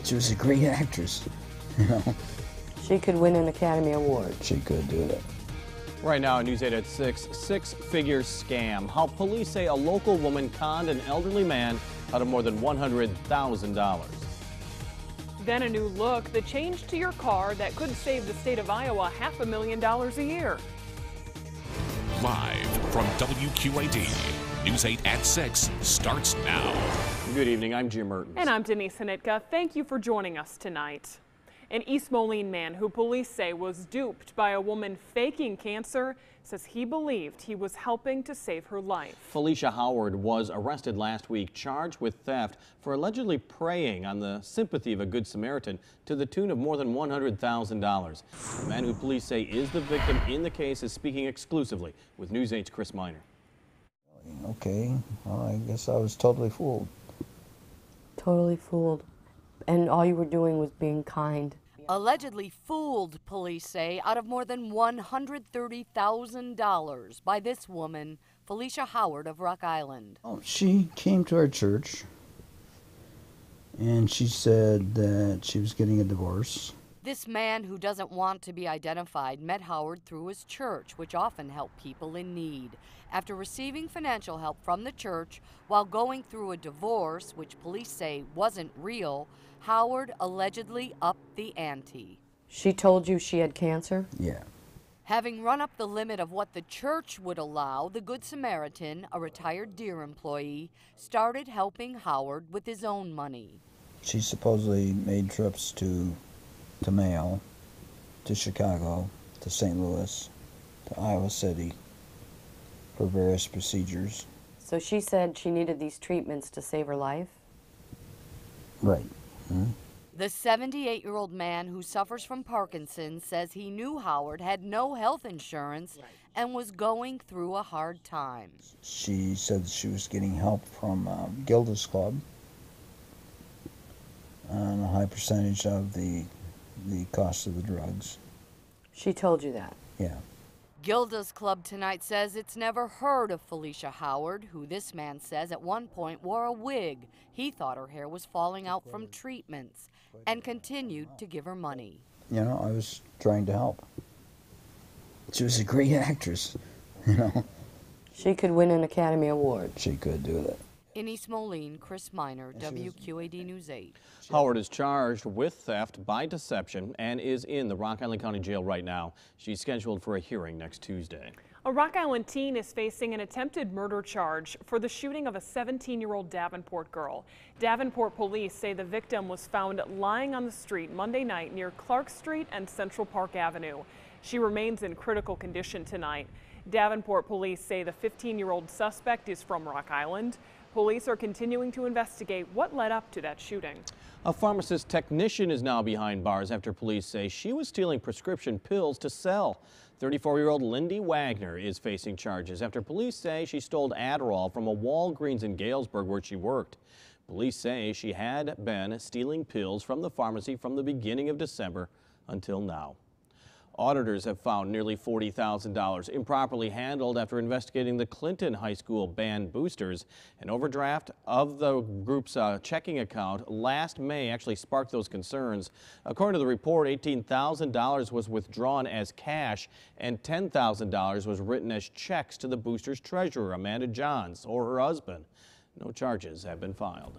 She was a great actress, you know. She could win an Academy Award. She could do it. Right now on News 8 at 6, six-figure scam. How police say a local woman conned an elderly man out of more than $100,000. Then a new look, the change to your car that could save the state of Iowa $500,000 a year. Live from WQAD, News 8 at 6 starts now. Good evening, I'm Jim Mertens. And I'm Denise Hanitka. Thank you for joining us tonight. An East Moline man who police say was duped by a woman faking cancer says he believed he was helping to save her life. Felicia Howard was arrested last week, charged with theft for allegedly preying on the sympathy of a Good Samaritan to the tune of more than $100,000. The man who police say is the victim in the case is speaking exclusively with News 8's Chris Miner. Okay, well, I guess I was totally fooled. Totally fooled. And all you were doing was being kind. Allegedly fooled, police say, out of more than $130,000 by this woman, Felicia Howard of Rock Island. Oh, she came to our church and she said that she was getting a divorce. This man, who doesn't want to be identified, met Howard through his church, which often help people in need. After receiving financial help from the church while going through a divorce, which police say wasn't real, Howard allegedly upped the ante. She told you she had cancer? Yeah. Having run up the limit of what the church would allow, the Good Samaritan, a retired Deere employee, started helping Howard with his own money. She supposedly made trips to Mayo, to Chicago, to St. Louis, to Iowa City for various procedures. So she said she needed these treatments to save her life? Right. The 78-year-old man who suffers from Parkinson's says he knew Howard had no health insurance and was going through a hard time. She said she was getting help from Gilda's Club on a high percentage of the cost of the drugs. She told you that? Yeah. Gilda's Club tonight says it's never heard of Felicia Howard, who this man says at one point wore a wig. He thought her hair was falling out from treatments and continued to give her money. You know, I was trying to help. She was a great actress, you know. She could win an Academy Award. She could do that. In East Moline, Chris Miner, WQAD News 8. Howard is charged with theft by deception and is in the Rock Island County Jail right now. She's scheduled for a hearing next Tuesday. A Rock Island teen is facing an attempted murder charge for the shooting of a 17-year-old Davenport girl. Davenport police say the victim was found lying on the street Monday night near Clark Street and Central Park Avenue. She remains in critical condition tonight. Davenport police say the 15-year-old suspect is from Rock Island. Police are continuing to investigate what led up to that shooting. A pharmacist technician is now behind bars after police say she was stealing prescription pills to sell. 34-year-old Lindy Wagner is facing charges after police say she stole Adderall from a Walgreens in Galesburg where she worked. Police say she had been stealing pills from the pharmacy from the beginning of December until now. Auditors have found nearly $40,000 improperly handled after investigating the Clinton High School band boosters. An overdraft of the group's checking account last May actually sparked those concerns. According to the report, $18,000 was withdrawn as cash and $10,000 was written as checks to the boosters' treasurer, Amanda Johns, or her husband. No charges have been filed.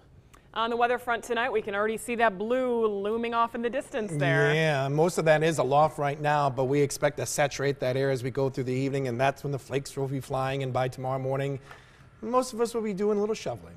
On the weather front tonight, we can already see that blue looming off in the distance there. Yeah, most of that is aloft right now, but we expect to saturate that air as we go through the evening, and that's when the flakes will be flying, and by tomorrow morning, most of us will be doing a little shoveling.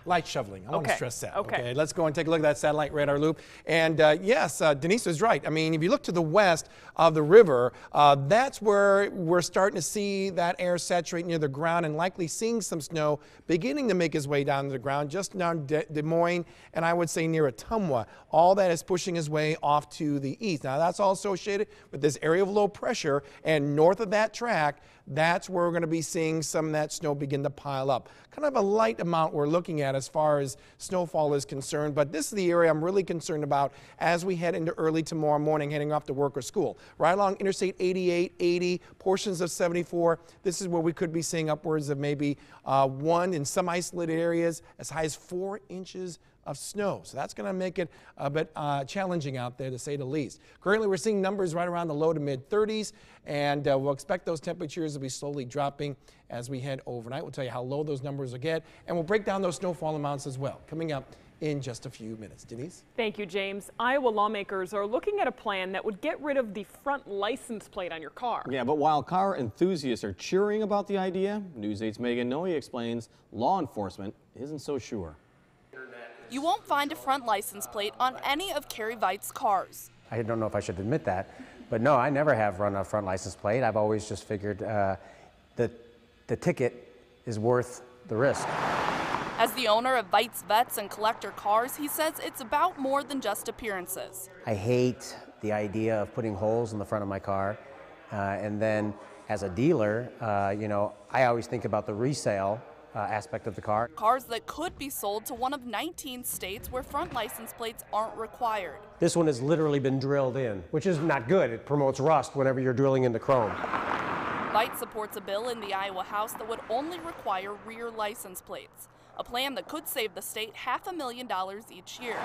Light shoveling. I want to stress that. Okay. Let's go and take a look at that satellite radar loop. And yes, Denise is right. I mean, if you look to the west of the river, that's where we're starting to see that air saturate near the ground and likely seeing some snow beginning to make its way down to the ground just down Des Moines and I would say near Ottumwa. All that is pushing its way off to the east. Now, that's all associated with this area of low pressure, and north of that track, that's where we're going to be seeing some of that snow begin to pile up. Kind of a light amount we're looking at as far as snowfall is concerned, but this is the area I'm really concerned about as we head into early tomorrow morning heading off to work or school. Right along Interstate 88, 80, portions of 74, this is where we could be seeing upwards of maybe 1 in some isolated areas, as high as 4 inches of snow. So that's going to make it a bit challenging out there, to say the least. Currently, we're seeing numbers right around the low to mid 30s, and we'll expect those temperatures to be slowly dropping as we head overnight. We'll tell you how low those numbers will get, and we'll break down those snowfall amounts as well, coming up in just a few minutes. Denise? Thank you, James. Iowa lawmakers are looking at a plan that would get rid of the front license plate on your car. Yeah, but while car enthusiasts are cheering about the idea, News 8's Megan Noe explains law enforcement isn't so sure. You won't find a front license plate on any of Kerry Veit's cars. I don't know if I should admit that, but no, I never have run a front license plate. I've always just figured that the ticket is worth the risk. As the owner of Veit's Vets and Collector Cars, he says it's about more than just appearances. I hate the idea of putting holes in the front of my car, and then as a dealer, you know, I always think about the resale aspect of the car. Cars that could be sold to one of 19 states where front license plates aren't required. This one has literally been drilled in, which is not good. It promotes rust whenever you're drilling into chrome. Veit supports a bill in the Iowa House that would only require rear license plates, a plan that could save the state $500,000 each year.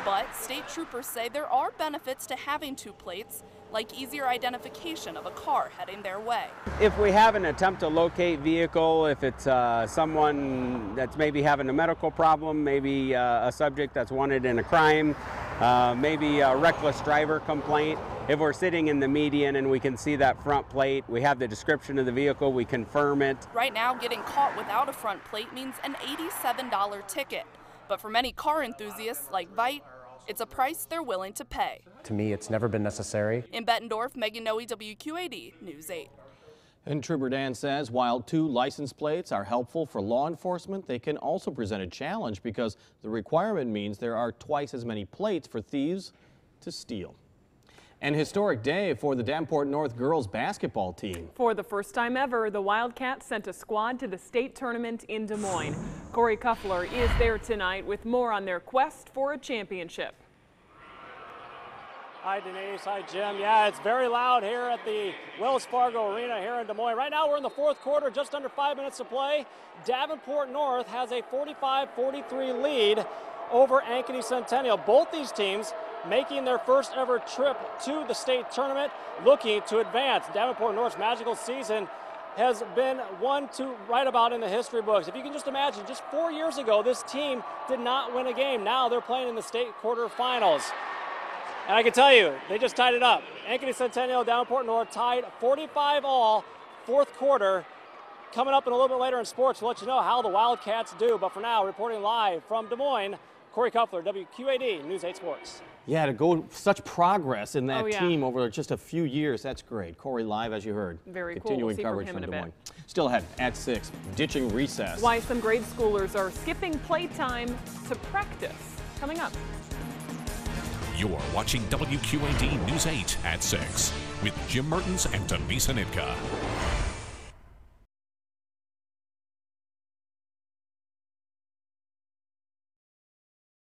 But state troopers say there are benefits to having two plates, like easier identification of a car heading their way. If we have an attempt to locate vehicle, if it's someone that's maybe having a medical problem, maybe a subject that's wanted in a crime, maybe a reckless driver complaint, if we're sitting in the median and we can see that front plate, we have the description of the vehicle, we confirm it. Right now, getting caught without a front plate means an $87 ticket. But for many car enthusiasts like Veit, it's a price they're willing to pay. To me, it's never been necessary. In Bettendorf, Megan Noe, WQAD News 8. And Trooper Dan says while two license plates are helpful for law enforcement, they can also present a challenge because the requirement means there are twice as many plates for thieves to steal. An historic day for the Davenport North girls basketball team. For the first time ever, the Wildcats sent a squad to the state tournament in Des Moines. Corey Kuffler is there tonight with more on their quest for a championship. Hi Denise, hi Jim. Yeah, it's very loud here at the Wells Fargo Arena here in Des Moines. Right now we're in the fourth quarter, just under 5 minutes to play. Davenport North has a 45-43 lead over Ankeny Centennial. Both these teams making their first ever trip to the state tournament, looking to advance. Davenport North's magical season has been one to write about in the history books. If you can just imagine, just 4 years ago, this team did not win a game. Now they're playing in the state quarterfinals. And I can tell you, they just tied it up. Ankeny Centennial, Davenport North tied 45-all, fourth quarter. Coming up in a little bit later in sports, we'll let you know how the Wildcats do. But for now, reporting live from Des Moines, Corey Kuffler, WQAD News 8 Sports. Yeah, to go such progress in that team over just a few years, that's great. Corey live, as you heard. Very Continuing cool. coverage from Des Moines. Still ahead at 6, ditching recess. Why some grade schoolers are skipping playtime to practice. Coming up. You're watching WQAD News 8 at 6 with Jim Mertens and Denise Anitka.